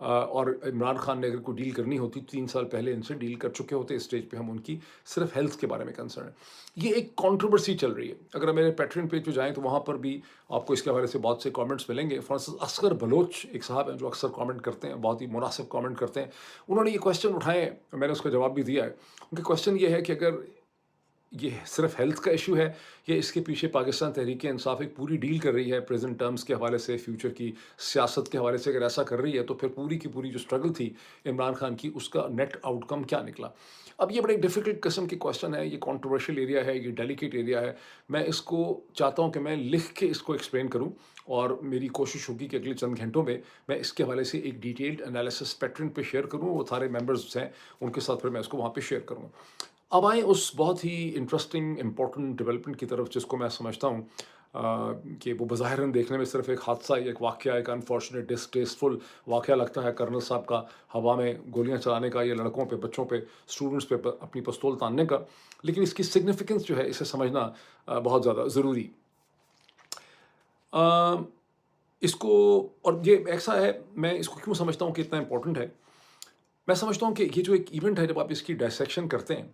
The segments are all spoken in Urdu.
اور عمران خان نے اگر کوئی ڈیل کرنی ہوتی 3 سال پہلے ان سے ڈیل کر چکے ہوتے. اس اسٹیج پہ ہم ان کی صرف ہیلتھ کے بارے میں کنسرن ہے. یہ ایک کانٹروورسی چل رہی ہے. اگر میرے پیٹرین پیج پہ جائیں تو وہاں پر بھی آپ کو اس کے حوالے سے بہت سے کامنٹس ملیں گے. فار انسٹنس اصغر بلوچ ایک صاحب ہیں جو اکثر کامنٹ کرتے ہیں, بہت ہی مناسب کامنٹ کرتے ہیں. انہوں نے یہ کویشچن اٹھائے, میں نے اس کا جواب بھی دیا ہے. ان کا کویشچن یہ ہے کہ اگر یہ صرف ہیلتھ کا ایشو ہے یا اس کے پیچھے پاکستان تحریک انصاف ایک پوری ڈیل کر رہی ہے پریزنٹ ٹرمز کے حوالے سے, فیوچر کی سیاست کے حوالے سے, اگر ایسا کر رہی ہے تو پھر پوری کی پوری جو اسٹرگل تھی عمران خان کی اس کا نیٹ آؤٹ کم کیا نکلا. اب یہ بڑے ڈیفیکلٹ قسم کی کویشچن ہے, یہ کانٹروورشل ایریا ہے, یہ ڈیلیکیٹ ایریا ہے. میں اس کو چاہتا ہوں کہ میں لکھ کے اس کو ایکسپلین کروں, اور میری کوشش ہوگی کہ اگلے چند گھنٹوں میں میں اس کے حوالے سے ایک ڈیٹیلڈ انالیسس پیٹرن پہ شیئر کروں. وہ سارے ممبرز ہیں ان کے ساتھ پھر میں اس کو وہاں پہ شیئر کروں. اب آئیں اس بہت ہی انٹرسٹنگ امپورٹنٹ ڈیولپمنٹ کی طرف جس کو میں سمجھتا ہوں کہ وہ بظاہراً دیکھنے میں صرف ایک حادثہ, ایک واقعہ, ایک انفارچونیٹ ڈسٹیسفل واقعہ لگتا ہے کرنل صاحب کا ہوا میں گولیاں چلانے کا, یا لڑکوں پہ, بچوں پہ, اسٹوڈنٹس پہ اپنی پستول تاننے کا, لیکن اس کی سگنیفیکنس جو ہے اسے سمجھنا بہت زیادہ ضروری. اس کو, اور یہ ایسا ہے, میں اس کو کیوں سمجھتا ہوں کہ اتنا امپورٹنٹ ہے. میں سمجھتا ہوں کہ یہ جو ایک ایونٹ ہے جب آپ اس کی ڈائسیکشن کرتے ہیں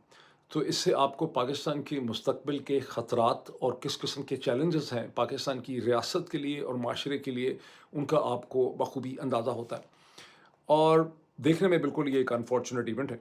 تو اس سے آپ کو پاکستان کے مستقبل کے خطرات اور کس قسم کے چیلنجز ہیں پاکستان کی ریاست کے لیے اور معاشرے کے لیے, ان کا آپ کو بخوبی اندازہ ہوتا ہے. اور دیکھنے میں بالکل یہ ایک انفارچونیٹ ایونٹ ہے.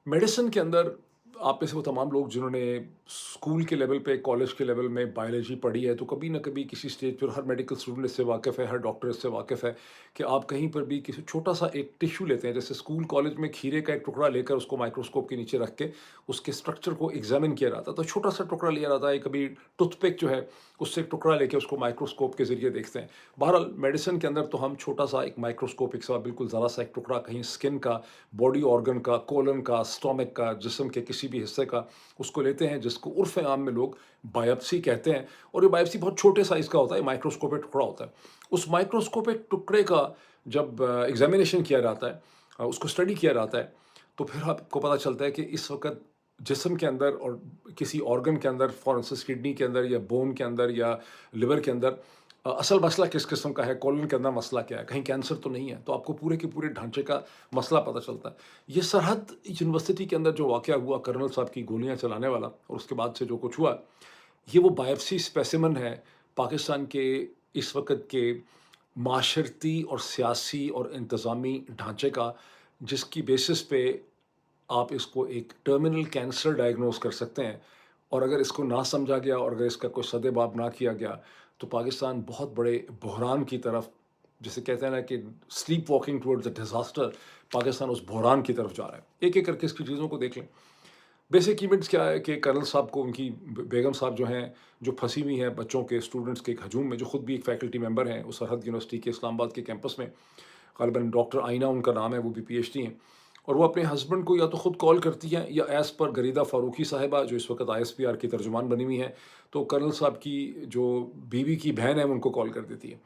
میڈیسن کے اندر آپ میں سے وہ تمام لوگ جنہوں نے اسکول کے لیول پہ, کالج کے لیول میں بایولوجی پڑھی ہے, تو کبھی نہ کبھی کسی اسٹیج پر ہر میڈیکل اسٹوڈنٹ اس سے واقف ہے, ہر ڈاکٹر اس سے واقف ہے کہ آپ کہیں پر بھی کسی چھوٹا سا ایک ٹیشو لیتے ہیں, جیسے اسکول کالج میں کھیرے کا ایک ٹکڑا لے کر اس کو مائکروسکوپ کے نیچے رکھ کے اس کے اسٹرکچر کو ایگزامن کیا جاتا ہے, تو چھوٹا سا ٹکڑا لیا جاتا ہے. کبھی ٹوتھ پک جو ہے اس سے ایک ٹکڑا لے کے اس کو مائکروسکوپ کے ذریعے دیکھتے ہیں. بہرحال میڈیسن کے اندر تو ہم چھوٹا سا ایک مائکروسکوپک سا بالکل ذرا سا ایک ٹکڑا کہیں اسکن کا, باڈی آرگن کا, کولن کا, اسٹومک کا, جسم کے کسی بھی حصے کا, اس کو لیتے ہیں جس کو عرف عام میں لوگ بایپسی کہتے ہیں. اور یہ بایپسی بہت چھوٹے سائز کا ہوتا ہے, مائکروسکوپک ٹکڑا ہوتا ہے. اس مائکروسکوپک ٹکڑے کا جب ایگزامینیشن کیا جاتا ہے, اس کو اسٹڈی کیا جاتا ہے, تو پھر آپ کو پتہ چلتا ہے کہ اس وقت جسم کے اندر اور کسی آرگن کے اندر, فار انسٹنس کڈنی کے اندر یا بون کے اندر یا لیور کے اندر اصل مسئلہ کس قسم کا ہے, کولن کے اندر مسئلہ کیا ہے, کہیں کینسر تو نہیں ہے. تو آپ کو پورے کے پورے ڈھانچے کا مسئلہ پتہ چلتا ہے. یہ سرحد یونیورسٹی کے اندر جو واقعہ ہوا کرنل صاحب کی گولیاں چلانے والا, اور اس کے بعد سے جو کچھ ہوا, یہ وہ بایپسی اسپیسیمن ہے پاکستان کے اس وقت کے معاشرتی اور سیاسی اور انتظامی ڈھانچے کا, جس کی بیسس پہ آپ اس کو ایک ٹرمینل کینسر ڈائگنوز کر سکتے ہیں. اور اگر اس کو نہ سمجھا گیا اور اگر اس کا کوئی سد باب نہ کیا گیا تو پاکستان بہت بڑے بحران کی طرف, جسے کہتے ہیں نا کہ sleep walking towards a disaster, Pakistan اس بحران کی طرف جا رہا ہے. ایک ایک کر کے اس کی چیزوں کو دیکھ لیں. بیسک ایونٹس کیا ہے کہ کرنل صاحب کو ان کی بیگم صاحب جو ہیں, جو پھنسی ہوئی ہیں بچوں کے, اسٹوڈنٹس کے ایک ہجوم میں, جو خود بھی ایک فیکلٹی ممبر ہیں اس سرحد یونیورسٹی کے اسلام آباد کے کیمپس میں, غالباً ڈاکٹر آئینہ ان کا نام ہے, وہ بھی پی ایچ ڈی ہیں. اور وہ اپنے ہسبینڈ کو یا تو خود کال کرتی ہیں یا ایز پر غریدہ فاروقی صاحبہ جو اس وقت آئی ایس پی آر کی ترجمان بنی ہوئی ہیں, تو کرنل صاحب کی جو بیوی کی بہن ہے ان کو کال کر دیتی ہے.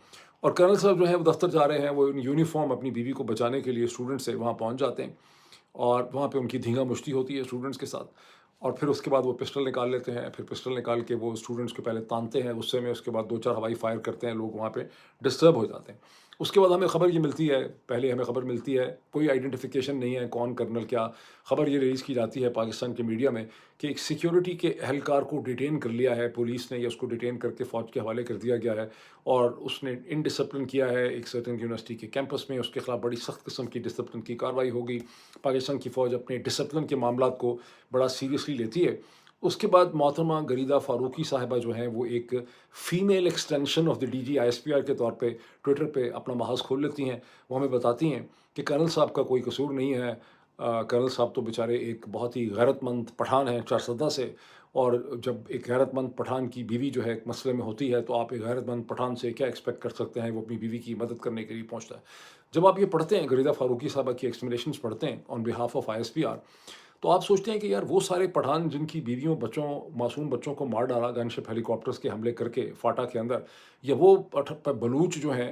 اور کرنل صاحب جو ہیں وہ دفتر جا رہے ہیں, وہ یونیفارم اپنی بیوی کو بچانے کے لیے اسٹوڈنٹ سے وہاں پہنچ جاتے ہیں, اور وہاں پہ ان کی دھینگا مشتی ہوتی ہے اسٹوڈنٹس کے ساتھ. اور پھر اس کے بعد وہ پسٹل نکال لیتے ہیں, پھر پسٹل نکال کے وہ اسٹوڈنٹس کو پہلے تانتے ہیں غصے میں, اس کے بعد 2-4 ہوائی فائر کرتے ہیں, لوگ وہاں پہ ڈسٹرب ہو جاتے ہیں. اس کے بعد ہمیں خبر یہ ملتی ہے, پہلے ہمیں خبر ملتی ہے, کوئی آئیڈینٹیفیکیشن نہیں ہے کون کرنل کیا, خبر یہ ریلیز کی جاتی ہے پاکستان کے میڈیا میں کہ ایک سیکیورٹی کے اہلکار کو ڈیٹین کر لیا ہے پولیس نے, یا اس کو ڈیٹین کر کے فوج کے حوالے کر دیا گیا ہے, اور اس نے انڈسپلن کیا ہے ایک سرٹن یونیورسٹی کے کیمپس میں. اس کے خلاف بڑی سخت قسم کی ڈسپلن کی کارروائی ہوگی. پاکستان کی فوج اپنے ڈسپلن کے معاملات کو بڑا سیریسلی لیتی ہے. اس کے بعد محترمہ غریدہ فاروقی صاحبہ جو ہیں وہ ایک female extension of the D G I S P R کے طور پہ ٹویٹر پہ اپنا محاذ کھول لیتی ہیں. وہ ہمیں بتاتی ہیں کہ کرنل صاحب کا کوئی قصور نہیں ہے, کرنل صاحب تو بیچارے ایک بہت ہی غیرت مند پٹھان ہیں چارسدہ سے, اور جب ایک غیرت مند پٹھان کی بیوی جو ہے ایک مسئلے میں ہوتی ہے تو آپ ایک غیرت مند پٹھان سے کیا ایکسپیکٹ کر سکتے ہیں, وہ اپنی بیوی کی مدد کرنے کے لیے پہنچتا ہے. جب آپ یہ پڑھتے ہیں غریدہ فاروقی صاحبہ کی ایکسپلینیشنز پڑھتے ہیں on behalf of I S P R, تو آپ سوچتے ہیں کہ یار وہ سارے پٹھان جن کی بیویوں, بچوں, معصوم بچوں کو مار ڈالا گن شپ ہیلی کاپٹرز کے حملے کر کے فاٹا کے اندر, یا وہ بلوچ جو ہیں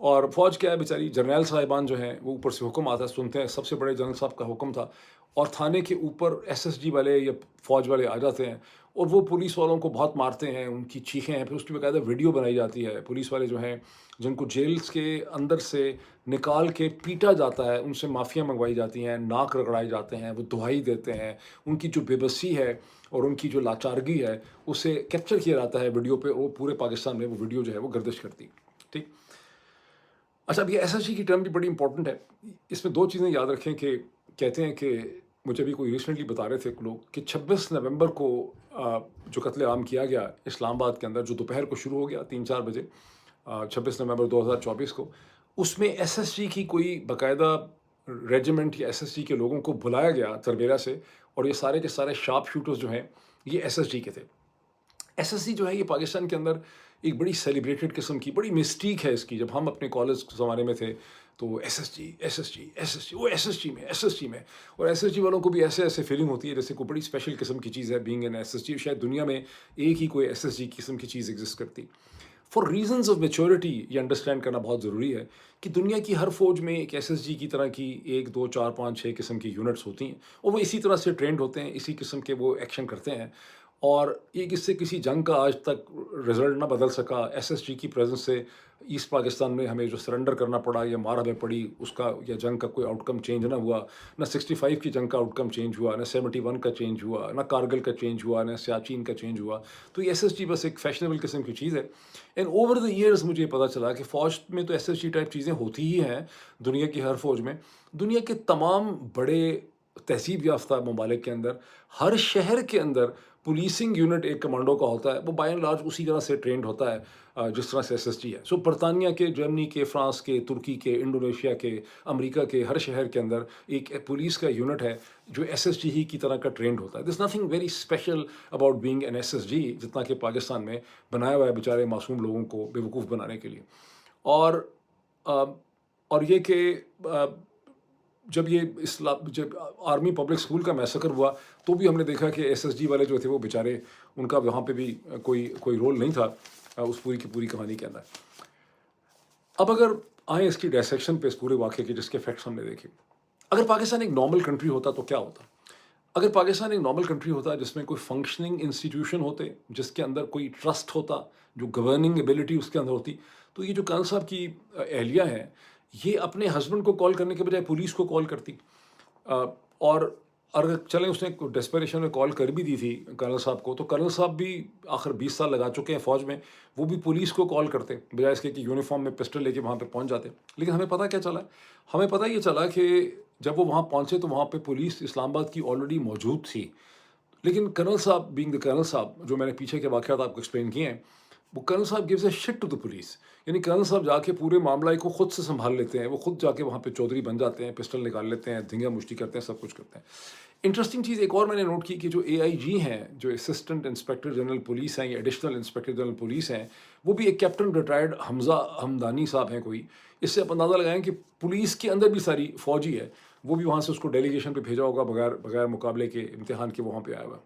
اور فوج کیا ہے بیچاری، جرنیل صاحبان جو ہیں وہ اوپر سے حکم آتا ہے، سنتے ہیں، سب سے بڑے جنرل صاحب کا حکم تھا، اور تھانے کے اوپر ایس ایس جی والے یا فوج والے آ جاتے ہیں اور وہ پولیس والوں کو بہت مارتے ہیں، ان کی چیخیں ہیں، پھر اس کی باقاعدہ ویڈیو بنائی جاتی ہے، پولیس والے جو ہیں جن کو جیلز کے اندر سے نکال کے پیٹا جاتا ہے، ان سے معافیاں منگوائی جاتی ہیں، ناک رگڑائے جاتے ہیں، وہ دہائی دیتے ہیں، ان کی جو بے بسی ہے اور ان کی جو لاچارگی ہے اسے کیپچر کیا جاتا ہے ویڈیو پہ، وہ پورے پاکستان میں وہ ویڈیو جو ہے وہ گردش کرتی ہے، ٹھیک۔ اچھا، اب یہ ایس ایس جی کی ٹرم بھی بڑی امپورٹنٹ ہے، اس میں دو چیزیں یاد رکھیں کہ کہتے ہیں کہ مجھے بھی کوئی ریسنٹلی بتا رہے تھے لوگ کہ 26 نومبر کو جو قتل عام کیا گیا اسلام آباد کے اندر، جو دوپہر کو شروع ہو گیا 3-4 بجے، 26 نومبر 2024 کو، اس میں ایس ایس جی کی کوئی باقاعدہ ریجیمنٹ یا ایس ایس جی کے لوگوں کو بلایا گیا تربیلا سے، اور یہ سارے کے سارے شارپ شوٹرز جو ہیں یہ ایس ایس جی کے تھے۔ ایس ایس سی جو ہے یہ پاکستان کے اندر ایک بڑی سیلیبریٹڈ قسم کی بڑی مسٹیک ہے اس کی۔ جب ہم اپنے کالج زمانے میں تھے تو S S G S S G S S G, وہ ایس ایس جی میں ایس ایس جی میں، اور ایس ایس جی والوں کو بھی ایسے ایسے فیلنگ ہوتی ہے جیسے کوئی بڑی اسپیشل قسم کی چیز ہے being N S S G, شاید دنیا میں ایک ہی کوئی ایس ایس جی قسم کی چیز ایگزسٹ کرتی۔ فار ریزنز آف میچورٹی یہ انڈرسٹینڈ کرنا بہت ضروری ہے کہ دنیا کی ہر فوج میں ایک ایس ایس جی کی طرح کی 1 2 4 5 6 قسم کی یونٹس ہوتی ہیں، اور وہ اسی طرح سے ٹرینڈ ہوتے ہیں، اسی قسم کے وہ ایکشن کرتے ہیں، اور یہ اس سے کسی جنگ کا آج تک رزلٹ نہ بدل سکا۔ ایس ایس جی کی پریزنس سے ایسٹ پاکستان میں ہمیں جو سرنڈر کرنا پڑا یا مار ہمیں پڑی، اس کا یا جنگ کا کوئی آؤٹ کم چینج نہ ہوا، نہ 65 کی جنگ کا آؤٹ کم چینج ہوا، نہ 71 کا چینج ہوا، نہ کارگل کا چینج ہوا، نہ سیاچین کا چینج ہوا۔ تو یہ ایس ایس جی بس ایک فیشنیبل قسم کی چیز ہے۔ اینڈ اوور دا ایئرز مجھے یہ پتہ چلا کہ فوج میں تو ایس ایس جی ٹائپ چیزیں ہوتی ہی ہیں دنیا کی ہر فوج میں۔ دنیا کے تمام بڑے تہذیب یافتہ ممالک کے اندر ہر شہر کے اندر پولیسنگ یونٹ ایک کمانڈو کا ہوتا ہے، وہ بائی اینڈ لارج اسی طرح سے ٹرینڈ ہوتا ہے جس طرح سے ایس ایس جی ہے۔ سو برطانیہ کے، جرمنی کے، فرانس کے، ترکی کے، انڈونیشیا کے، امریکہ کے ہر شہر کے اندر ایک پولیس کا یونٹ ہے جو ایس ایس جی ہی کی طرح کا ٹرینڈ ہوتا ہے۔ This nothing very special about being N S S G, جتنا کہ پاکستان میں بنایا ہوا ہے بیچارے معصوم لوگوں کو بے وقوف بنانے کے لیے۔ اور اور یہ کہ جب جب آرمی پبلک اسکول کا میسکر ہوا تو بھی ہم نے دیکھا کہ ایس ایس جی والے جو تھے وہ بیچارے، ان کا وہاں پہ بھی کوئی رول نہیں تھا اس پوری کی پوری کہانی کے اندر۔ اب اگر آئیں اس کی ڈائسیکشن پہ اس پورے واقعے کے جس کے فیکٹس ہم نے دیکھے، اگر پاکستان ایک نارمل کنٹری ہوتا تو کیا ہوتا؟ اگر پاکستان ایک نارمل کنٹری ہوتا جس میں کوئی فنکشننگ انسٹیٹیوشن ہوتے، جس کے اندر کوئی ٹرسٹ ہوتا، جو گورننگ ایبلٹی اس کے اندر ہوتی، تو یہ جو کرنل صاحب کی اہلیہ ہیں یہ اپنے ہسبینڈ کو کال کرنے کے بجائے پولیس کو کال کرتی، اور اگر چلیں اس نے ڈیسپریشن میں کال کر بھی دی تھی کرنل صاحب کو، تو کرنل صاحب بھی آخر 20 سال لگا چکے ہیں فوج میں، وہ بھی پولیس کو کال کرتے بجائے اس کے کہ یونیفارم میں پسٹل لے کے وہاں پہ پہنچ جاتے۔ لیکن ہمیں پتہ کیا چلا؟ ہمیں پتہ یہ چلا کہ جب وہ وہاں پہنچے تو وہاں پہ پولیس اسلام آباد کی آلریڈی موجود تھی، لیکن کرنل صاحب بینگ دا کرنل صاحب، جو میں نے پیچھے کے واقعات آپ کو ایکسپلین کیے ہیں، وہ کرنل صاحب gives a shit to the police, یعنی کرنل صاحب جا کے پورے معاملے کو خود سے سنبھال لیتے ہیں، وہ خود جا کے وہاں پہ چودھری بن جاتے ہیں، پسٹل نکال لیتے ہیں، دھنگا مشتی کرتے ہیں، سب کچھ کرتے ہیں۔ انٹرسٹنگ چیز ایک اور میں نے نوٹ کی کہ جو اے آئی جی ہیں، جو اسسٹنٹ انسپیکٹر جنرل پولیس ہیں یا ایڈیشنل انسپیکٹر جنرل پولیس ہیں، وہ بھی ایک کیپٹن ریٹائرڈ حمزہ حمدانی صاحب ہیں کوئی۔ اس سے آپ اندازہ لگائیں کہ پولیس کے اندر بھی ساری فوجی ہے، وہ بھی وہاں سے اس کو ڈیلیگیشن پہ بھیجا ہوگا بغیر مقابلے کے امتحان کے وہاں پہ آیا ہوا۔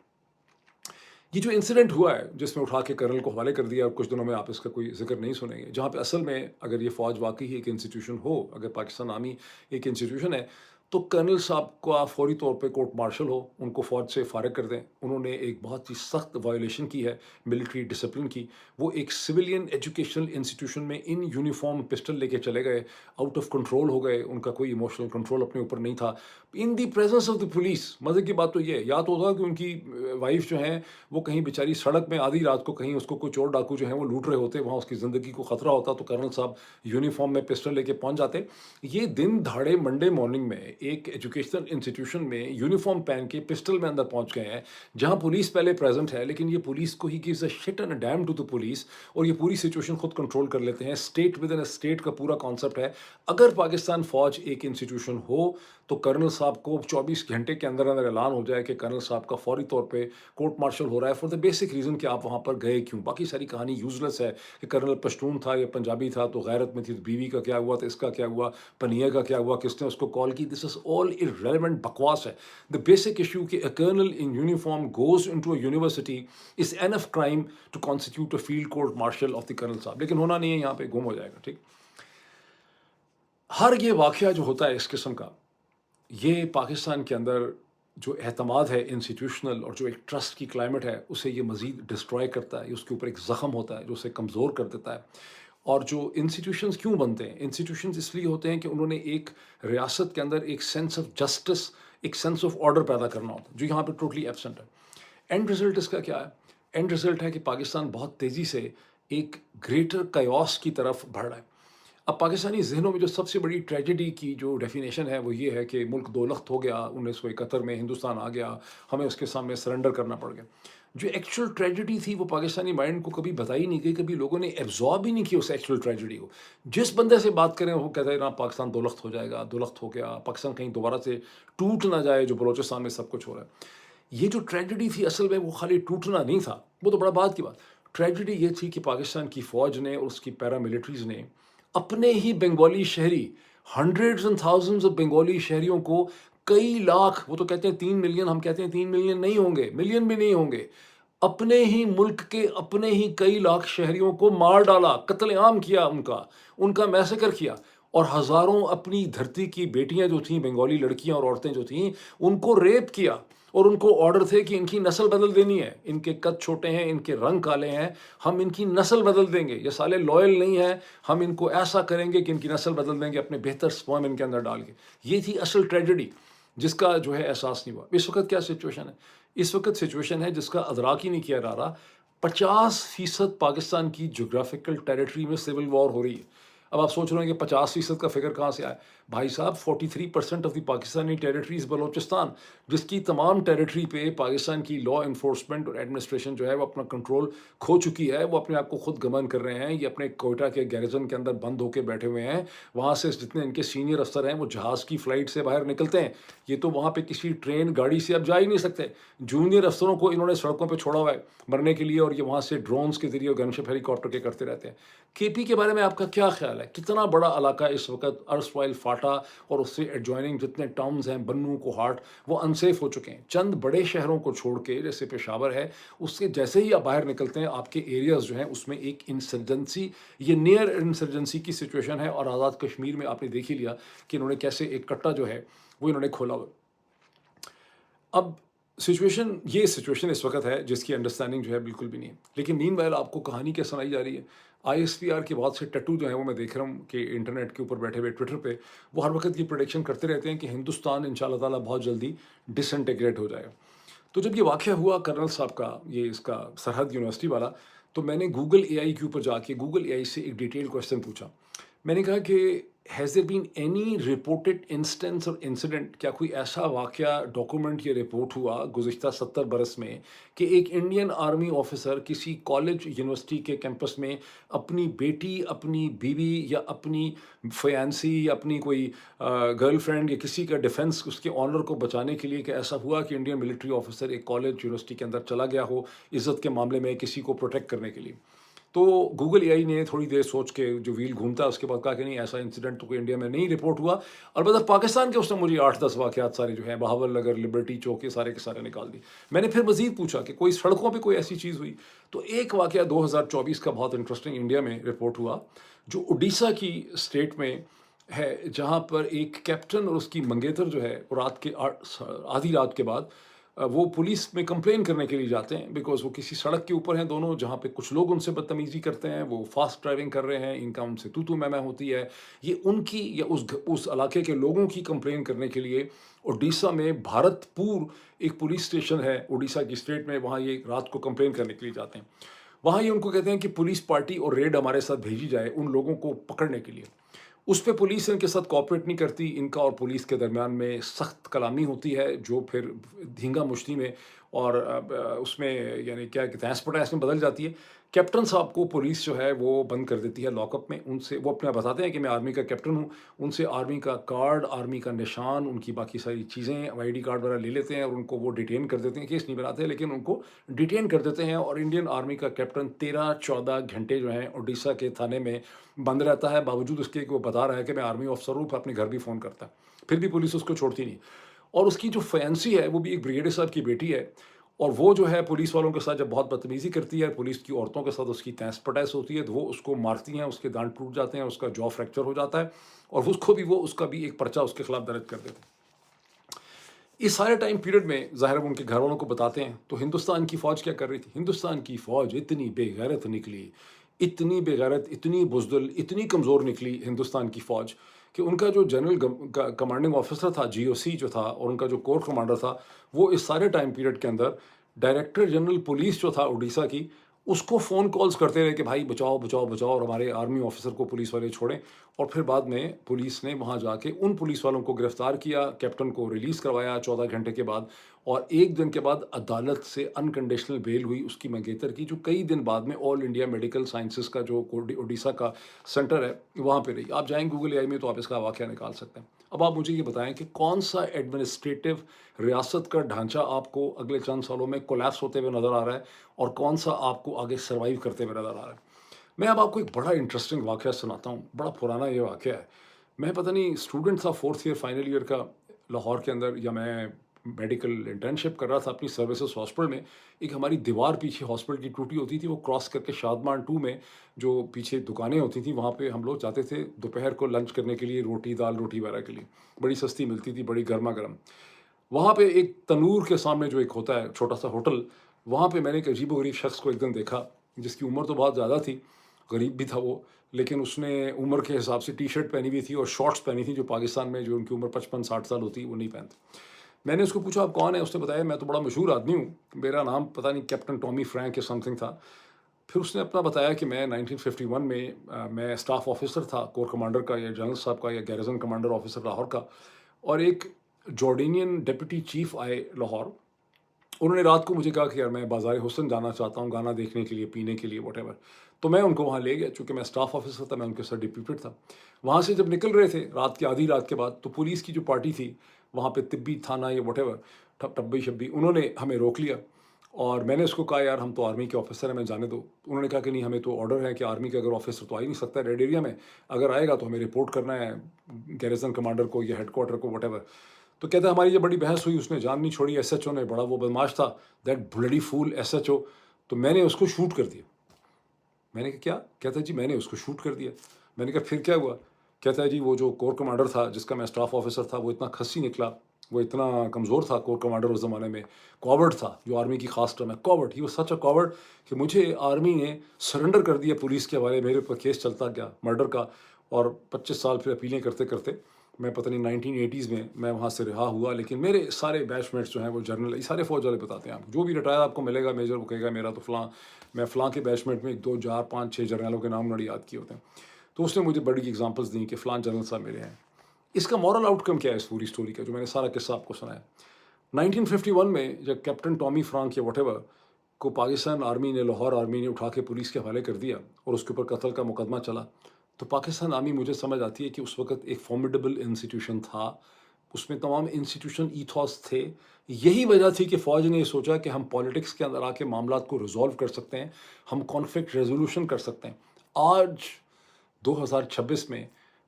یہ جو انسیڈنٹ ہوا ہے جس میں اٹھا کے کرنل کو حوالے کر دیا، اور کچھ دنوں میں آپ اس کا کوئی ذکر نہیں سنیں گے، جہاں پہ اصل میں اگر یہ فوج واقعی ایک انسٹیٹیوشن ہو، اگر پاکستان آرمی ایک انسٹیٹیوشن ہے، تو کرنل صاحب کا فوری طور پہ کورٹ مارشل ہو، ان کو فوج سے فارغ کر دیں۔ انہوں نے ایک بہت ہی سخت وائلیشن کی ہے ملٹری ڈسپلن کی، وہ ایک سویلین ایجوکیشنل انسٹیٹیوشن میں ان یونیفارم پسٹل لے کے چلے گئے، آؤٹ آف کنٹرول ہو گئے، ان کا کوئی ایموشنل کنٹرول اپنے اوپر نہیں تھا، in the presence of the police. مزے کی بات تو یہ یا تو ہوتا کہ ان کی وائف جو ہیں وہ کہیں بیچاری سڑک میں آدھی رات کو کہیں اس کو کوئی چور ڈاکو جو ہیں وہ لوٹ رہے ہوتے، وہاں اس کی زندگی کو خطرہ ہوتا، تو کرنل صاحب یونیفارم میں پسٹل لے کے پہنچ جاتے۔ یہ دن دھاڑے منڈے مارننگ میں ایک ایجوکیشنل انسٹیٹیوشن میں یونیفارم پہن کے پسٹل میں اندر پہنچ گئے ہیں، جہاں پولیس پہلے پریزنٹ ہے، لیکن یہ پولیس کو ہی gives a shit and a damn to the police, اور یہ پوری سچویشن خود کنٹرول کر لیتے ہیں۔ اسٹیٹ ود ان اسٹیٹ کا پورا کانسیپٹ ہے۔ اگر پاکستان فوج ایک انسٹیٹیوشن ہو تو کرنل صاحب کو 24 گھنٹے کے اندر اندر اعلان ہو جائے کہ کرنل صاحب کا فوری طور پہ کورٹ مارشل ہو رہا ہے، فار دا بیسک ریزن کہ آپ وہاں پر گئے کیوں۔ باقی ساری کہانی یوزلیس ہے کہ کرنل پشتون تھا یا پنجابی تھا تو غیرت میں تھی، تو بیوی کا کیا ہوا، تو اس کا کیا ہوا، پنیا کا کیا ہوا، کس نے اس کو کال کی، دس از آل irrelevant بکواس ہے۔ دا بیسک ایشو کہ a colonel in uniform goes into a university is enough crime to constitute a field court martial of the colonel صاحب، لیکن ہونا نہیں ہے، یہاں پہ گم ہو جائے گا، ٹھیک۔ ہر یہ واقعہ جو ہوتا ہے اس قسم کا، یہ پاکستان کے اندر جو اعتماد ہے انسٹیٹیوشنل اور جو ایک ٹرسٹ کی کلائمیٹ ہے اسے یہ مزید ڈسٹروائے کرتا ہے، اس کے اوپر ایک زخم ہوتا ہے جو اسے کمزور کر دیتا ہے۔ اور جو انسٹیٹیوشنز کیوں بنتے ہیں؟ انسٹیٹیوشنز اس لیے ہوتے ہیں کہ انہوں نے ایک ریاست کے اندر ایک سینس آف جسٹس، ایک سینس آف آرڈر پیدا کرنا ہوتا ہے جو یہاں پہ ٹوٹلی ایبسنٹ ہے۔ اینڈ رزلٹ اس کا کیا ہے؟ اینڈ رزلٹ ہے کہ پاکستان بہت تیزی سے ایک گریٹر کیوس کی طرف بڑھ رہا ہے۔ اب پاکستانی ذہنوں میں جو سب سے بڑی ٹریجڈی کی جو ڈیفینیشن ہے وہ یہ ہے کہ ملک دو لخت ہو گیا، 1971 میں ہندوستان آ گیا، ہمیں اس کے سامنے سرنڈر کرنا پڑ گیا۔ جو ایکچوئل ٹریجڈی تھی وہ پاکستانی مائنڈ کو کبھی بتائی نہیں گئی، کبھی لوگوں نے ایبزارب ہی نہیں کی اس ایکچوئل ٹریجڈی کو۔ جس بندے سے بات کریں وہ کہتا ہے نا پاکستان دو لخت ہو جائے گا، دو لخت ہو گیا، پاکستان کہیں دوبارہ سے ٹوٹ نہ جائے جو بلوچستان میں سب کچھ ہو رہا ہے۔ یہ جو ٹریجڈی تھی اصل میں وہ خالی ٹوٹنا نہیں تھا، وہ تو بڑا بات کی بات۔ ٹریجڈی یہ تھی کہ پاکستان کی فوج نے اور اس کی پیراملٹریز نے اپنے ہی بنگالی شہری، hundreds and thousands of Bengali شہریوں کو، کئی لاکھ، وہ تو کہتے ہیں 3 ملین، ہم کہتے ہیں 3 ملین نہیں ہوں گے، ملین بھی نہیں ہوں گے، اپنے ہی ملک کے اپنے ہی کئی لاکھ شہریوں کو مار ڈالا، قتل عام کیا، ان کا میسیکر کیا، اور ہزاروں اپنی دھرتی کی بیٹیاں جو تھیں، بنگالی لڑکیاں اور عورتیں جو تھیں، ان کو ریپ کیا، اور ان کو آرڈر تھے کہ ان کی نسل بدل دینی ہے، ان کے قد چھوٹے ہیں، ان کے رنگ کالے ہیں، ہم ان کی نسل بدل دیں گے، یہ سالے لوئل نہیں ہیں، ہم ان کو ایسا کریں گے کہ ان کی نسل بدل دیں گے اپنے بہتر سپرم ان کے اندر ڈال کے۔ یہ تھی اصل ٹریجڈی جس کا جو ہے احساس نہیں ہوا۔ اس وقت کیا سچویشن ہے؟ اس وقت سچویشن ہے جس کا ادراک ہی نہیں کیا جا رہا۔ 50% پاکستان کی جغرافیکل ٹیریٹری میں سول وار ہو رہی ہے۔ اب آپ سوچ رہے ہیں کہ 50% کا فگر کہاں سے آیا؟ بھائی صاحب 43% of the Pakistani territories Balochistan, جس کی تمام ٹیریٹری پہ پاکستان کی لا انفورسمنٹ اور ایڈمنسٹریشن جو ہے وہ اپنا کنٹرول کھو چکی ہے، وہ اپنے آپ کو خود گمن کر رہے ہیں، یہ اپنے کوئٹہ کے گیریزن کے اندر بند ہو کے بیٹھے ہوئے ہیں، وہاں سے جتنے ان کے سینئر افسر ہیں وہ جہاز کی فلائٹ سے باہر نکلتے ہیں، یہ تو وہاں پہ کسی ٹرین گاڑی سے اب جا ہی نہیں سکتے، جونیئر افسروں کو انہوں نے سڑکوں پہ چھوڑا ہوا ہے مرنے کے لیے، اور یہ وہاں سے ڈرونز کے ذریعے گن شپ ہیلی کاپٹر کے کرتے رہتے ہیں۔ کے پی کے بارے میں آپ کا کیا خیال ہے؟ کتنا بڑا علاقہ اس وقت ارسوائل فاٹا اور اس سے ایڈجوائننگ جتنے ٹاؤنز ہیں، بنو، کوہاٹ، وہ انسیف ہو چکے ہیں۔ چند بڑے شہروں کو چھوڑ کے جیسے پشاور ہے، اس سے جیسے ہی آپ باہر نکلتے ہیں آپ کے ایریاز جو ہیں اس میں ایک انسرجنسی، یہ نیئر انسرجنسی کی سچویشن ہے، اور آزاد کشمیر میں آپ نے دیکھ ہی لیا کہ انہوں نے کیسے ایک کٹا جو ہے وہ انہوں نے کھولا ہوا۔ اب یہ سچویشن اس وقت ہے جس کی انڈرسٹینڈنگ جو ہے بالکل بھی نہیں ہے، لیکن مین وائل آپ کو کہانی کیا سنائی جا رہی ہے؟ آئی ایس پی آر کے بہت سے ٹٹو جو ہیں وہ میں دیکھ رہا ہوں کہ انٹرنیٹ کے اوپر بیٹھے ہوئے ٹویٹر پہ وہ ہر وقت یہ پریڈکشن کرتے رہتے ہیں کہ ہندوستان ان شاء اللہ تعالیٰ بہت جلدی ڈس انٹیگریٹ ہو جائے گا۔ تو جب یہ واقعہ ہوا کرنل صاحب کا، یہ اس کا سرحد یونیورسٹی والا، تو میں نے گوگل اے آئی کے اوپر جا کے گوگل اے آئی سے ایک ڈیٹیل کوشچن پوچھا۔ میں نے کہا کہ has there been any reported instance اور انسیڈنٹ، کیا کوئی ایسا واقعہ ڈاکومنٹ یا رپورٹ ہوا گزشتہ 70 برس میں کہ ایک انڈین آرمی آفیسر کسی کالج یونیورسٹی کے کیمپس میں اپنی بیٹی، اپنی بیوی، یا اپنی فیانسی، یا اپنی کوئی گرل فرینڈ یا کسی کا ڈیفنس، اس کے آنر کو بچانے کے لیے، کہ ایسا ہوا کہ انڈین ملٹری آفیسر ایک کالج یونیورسٹی کے اندر چلا گیا ہو عزت کے معاملے میں کسی کو پروٹیکٹ کرنے کے لیے؟ تو گوگل اے آئی نے تھوڑی دیر سوچ کے جو ویل گھومتا ہے اس کے بعد کہا کہ نہیں، ایسا انسیڈنٹ تو کوئی انڈیا میں نہیں رپورٹ ہوا۔ البتہ پاکستان کے اس نے مجھے 8-10 واقعات سارے جو ہیں بہاول نگر، لبرٹی چوک، یہ سارے کے سارے نکال دی۔ میں نے پھر مزید پوچھا کہ کوئی سڑکوں پہ کوئی ایسی چیز ہوئی؟ تو ایک واقعہ 2024 کا بہت انٹرسٹنگ انڈیا میں رپورٹ ہوا، جو اڈیشہ کی اسٹیٹ میں ہے، جہاں پر ایک کیپٹن اور اس کی منگیتر جو ہے رات کے آدھی رات کے بعد وہ پولیس میں کمپلین کرنے کے لیے جاتے ہیں، بیکاز وہ کسی سڑک کے اوپر ہیں دونوں، جہاں پہ کچھ لوگ ان سے بدتمیزی کرتے ہیں، وہ فاسٹ ڈرائیونگ کر رہے ہیں، ان کا ان سے تو میں ہوتی ہے۔ یہ ان کی یا اس علاقے کے لوگوں کی کمپلین کرنے کے لیے اڈیشہ میں بھارت پور ایک پولیس اسٹیشن ہے اڈیشہ کی اسٹیٹ میں، وہاں یہ رات کو کمپلین کرنے کے لیے جاتے ہیں۔ وہاں یہ ان کو کہتے ہیں کہ پولیس پارٹی اور ریڈ ہمارے ساتھ بھیجی جائے ان لوگوں کو پکڑنے کے لیے۔ اس پہ پولیس ان کے ساتھ کوآپریٹ نہیں کرتی، ان کا اور پولیس کے درمیان میں سخت کلامی ہوتی ہے، جو پھر دھینگا مشتی میں اور اس میں یعنی کیا کہتے ہیں ہسپٹائس میں بدل جاتی ہے۔ کیپٹن صاحب کو پولیس جو ہے وہ بند کر دیتی ہے لاک اپ میں، ان سے وہ اپنے آپ بتاتے ہیں کہ میں آرمی کا کیپٹن ہوں، ان سے آرمی کا کارڈ، آرمی کا نشان، ان کی باقی ساری چیزیں، آئی ڈی کارڈ وغیرہ لے لیتے ہیں، اور ان کو وہ ڈیٹین کر دیتے ہیں، کیس نہیں بناتے لیکن ان کو ڈیٹین کر دیتے ہیں، اور انڈین آرمی کا کیپٹن 13-14 گھنٹے جو ہیں اڈیشہ کے تھانے میں بند رہتا ہے، باوجود اس کے کہ وہ بتا رہا ہے کہ میں آرمی آفسر ہوں، پھر اپنے گھر بھی فون کرتا ہے، پھر بھی پولیس اس کو چھوڑتی نہیں۔ اور اس کی جو فینسی ہے وہ بھی ایک بریگیڈیئر صاحب کی بیٹی ہے، اور وہ جو ہے پولیس والوں کے ساتھ جب بہت بدتمیزی کرتی ہے، پولیس کی عورتوں کے ساتھ اس کی تیس پٹیس ہوتی ہے، تو وہ اس کو مارتی ہیں، اس کے دانت ٹوٹ جاتے ہیں، اس کا جو فریکچر ہو جاتا ہے، اور اس کا بھی ایک پرچہ اس کے خلاف درج کر دیتے ہیں۔ اس سارے ٹائم پیریڈ میں ظاہر وہ ان کے گھر والوں کو بتاتے ہیں، تو ہندوستان کی فوج کیا کر رہی تھی؟ ہندوستان کی فوج اتنی بے غیرت نکلی، اتنی بے غیرت، اتنی بزدل، اتنی کمزور نکلی ہندوستان کی فوج، کہ ان کا جو جنرل کمانڈنگ آفیسر تھا، جی او سی جو تھا، اور ان کا جو کور کمانڈر تھا، وہ اس سارے ٹائم پیریڈ کے اندر ڈائریکٹر جنرل پولیس جو تھا اڈیشہ کی، اس کو فون کالز کرتے رہے کہ بھائی بچاؤ بچاؤ بچاؤ، اور ہمارے آرمی آفیسر کو پولیس والے چھوڑیں۔ اور پھر بعد میں پولیس نے وہاں جا کے ان پولیس والوں کو گرفتار کیا، کیپٹن کو ریلیز کروایا 14 گھنٹے کے بعد، اور ایک دن کے بعد عدالت سے انکنڈیشنل بیل ہوئی اس کی منگیتر کی، جو کئی دن بعد میں آل انڈیا میڈیکل سائنسز کا جو اڈیشہ کا سینٹر ہے وہاں پہ رہی۔ آپ جائیں گوگل اے آئی میں تو آپ اس کا واقعہ نکال سکتے ہیں۔ اب آپ مجھے یہ بتائیں کہ کون سا ایڈمنسٹریٹو ریاست کا ڈھانچہ آپ کو اگلے چند سالوں میں کولیپس ہوتے ہوئے نظر آ رہا ہے، اور کون سا آپ کو آگے سروائیو کرتے ہوئے نظر آ رہا ہے؟ میں اب آپ کو ایک بڑا انٹرسٹنگ واقعہ سناتا ہوں، بڑا پرانا یہ واقعہ ہے۔ میں پتہ نہیں اسٹوڈنٹ تھا 4th ایئر فائنل ایئر کا لاہور کے اندر، یا میں میڈیکل انٹرنشپ کر رہا تھا اپنی سروسز ہاسپٹل میں۔ ایک ہماری دیوار پیچھے ہاسپٹل کی ٹوٹی ہوتی تھی، وہ کراس کر کے شادمان 2 میں جو پیچھے دکانیں ہوتی تھیں، وہاں پہ ہم لوگ جاتے تھے دوپہر کو لنچ کرنے کے لیے، روٹی دال روٹی وغیرہ کے لیے، بڑی سستی ملتی تھی، بڑی گرما گرم۔ وہاں پہ ایک تنور کے سامنے جو ایک ہوتا ہے چھوٹا سا ہوٹل، وہاں پہ میں نے ایک عجیب و غریب شخص کو ایک دن دیکھا، جس کی عمر تو بہت زیادہ تھی، غریب بھی تھا وہ، لیکن اس نے عمر کے حساب سے ٹی شرٹ پہنی ہوئی تھی اور شارٹس پہنی تھی، جو پاکستان میں جو ان کی عمر 55-60 سال ہوتی وہ نہیں پہنتے۔ میں نے اس کو پوچھا آپ کون ہے؟ اس نے بتایا میں تو بڑا مشہور آدمی ہوں، میرا نام پتہ نہیں کیپٹن ٹامی فرینک یا سم تھنگ تھا۔ پھر اس نے اپنا بتایا کہ میں 1951 میں میں اسٹاف آفیسر تھا کور کمانڈر کا، یا جنرل صاحب کا، یا گیریزن کمانڈر آفیسر لاہور کا، اور ایک جارڈینین ڈپٹی چیف آئے لاہور، انہوں نے رات کو مجھے کہا کہ یار میں بازار حسن جانا چاہتا ہوں گانا دیکھنے کے لیے، پینے کے لیے، واٹ ایور۔ تو میں ان کو وہاں لے گیا، چونکہ میں اسٹاف آفیسر تھا، میں ان کے ساتھ ڈپیوٹیڈ تھا۔ وہاں سے جب نکل رہے تھے رات کی آدھی رات کے بعد، تو پولیس کی جو پارٹی تھی وہاں پہ، طبی تھانہ یا واٹ ایور، ٹبی شبی، انہوں نے ہمیں روک لیا، اور میں نے اس کو کہا یار ہم تو آرمی کے آفیسر ہیں، میں جانے دو۔ انہوں نے کہا کہ نہیں، ہمیں تو آرڈر ہے کہ آرمی کا اگر آفیسر تو آ ہی نہیں سکتا ریڈ ایریا میں، اگر آئے گا تو ہمیں رپورٹ کرنا ہے گیریزن کمانڈر کو یا ہیڈ کوارٹر کو، واٹ ایور۔ تو کہتا ہے ہماری یہ بڑی بحث ہوئی، اس نے جان نہیں چھوڑی، ایس ایچ او نے، بڑا وہ بدماش تھا، that bloody fool S H O, تو میں نے اس کو شوٹ کر دیا۔ میں نے کہا کیا؟ کہتا ہے جی میں نے اس کو شوٹ کر دیا۔ میں نے کہا پھر کیا ہوا؟ کہتا ہے جی وہ جو کور کمانڈر تھا جس کا میں اسٹاف آفیسر تھا، وہ اتنا کھسی نکلا، وہ اتنا کمزور تھا، کور کمانڈر اس زمانے میں کاورڈ تھا، جو آرمی کی خاص ٹرم ہے coward, he was such a coward, کہ مجھے آرمی نے سرنڈر کر دیا پولیس کے حوالے، میرے اوپر کیس چلتا گیا مرڈر کا، اور 25 سال پھر اپیلیں کرتے کرتے میں پتہ نہیں 1980s میں وہاں سے رہا ہوا۔ لیکن میرے سارے بیچ میٹس جو ہیں وہ جنرل، یہ سارے فوج والے بتاتے ہیں، آپ جو بھی ریٹائر آپ کو ملے گا میجر، وہ کہے گا میرا تو فلاں، میں فلاں کے بیچ میٹ میں 2 4 5 6 جرنلوں کے نام نہیں یاد کیے ہوتے ہیں۔ تو اس نے مجھے بڑی ایگزامپلس دیں کہ فلاں جنرل صاحب میرے ہیں۔ اس کا مورل آؤٹ کم کیا ہے اس پوری اسٹوری کا، جو میں نے سارا قصہ آپ کو سنایا؟ 1951 میں جب کیپٹن ٹامی فرانک یا واٹ ایور کو پاکستان آرمی نے، لاہور آرمی نے اٹھا کے پولیس کے حوالے کر دیا، اور اس کے اوپر قتل کا مقدمہ چلا، تو پاکستان آرمی مجھے سمجھ آتی ہے کہ اس وقت ایک فارمیڈیبل انسٹیٹیوشن تھا، اس میں تمام انسٹیٹیوشن ایتھوس تھے۔ یہی وجہ تھی کہ فوج نے یہ سوچا کہ ہم پالیٹکس کے اندر آ کے معاملات کو ریزالو کر سکتے ہیں، ہم کانفلکٹ ریزولوشن کر سکتے ہیں۔ آج 2026 میں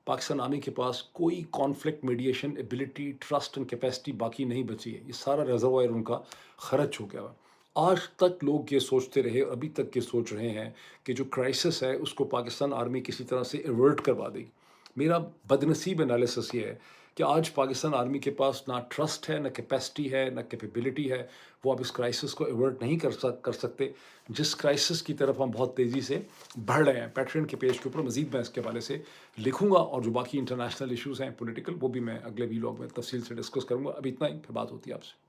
پاکستان آرمی کے پاس کوئی conflict mediation ability, trust and capacity باقی نہیں بچی ہے، یہ سارا ریزروائر ان کا خرچ ہو گیا ہے۔ آج تک لوگ یہ سوچتے رہے، ابھی تک یہ سوچ رہے ہیں کہ جو کرائسس ہے اس کو پاکستان آرمی کسی طرح سے ایورٹ کروا دے گی۔ میرا بدنصیب انالیسس یہ ہے کہ آج پاکستان آرمی کے پاس نہ ٹرسٹ ہے، نہ کیپیسٹی ہے، نہ کیپیبلٹی ہے، وہ اب اس کرائسس کو ایورٹ نہیں کر سکتے، جس کرائسس کی طرف ہم بہت تیزی سے بڑھ رہے ہیں۔ پیٹرن کے پیج کے اوپر مزید میں اس کے حوالے سے لکھوں گا، اور جو باقی انٹرنیشنل ایشوز ہیں پولیٹیکل، وہ بھی میں اگلے ویلاگ میں تفصیل سے ڈسکس کروں گا۔ ابھی اتنا ہی، پھر بات ہوتی ہے آپ سے۔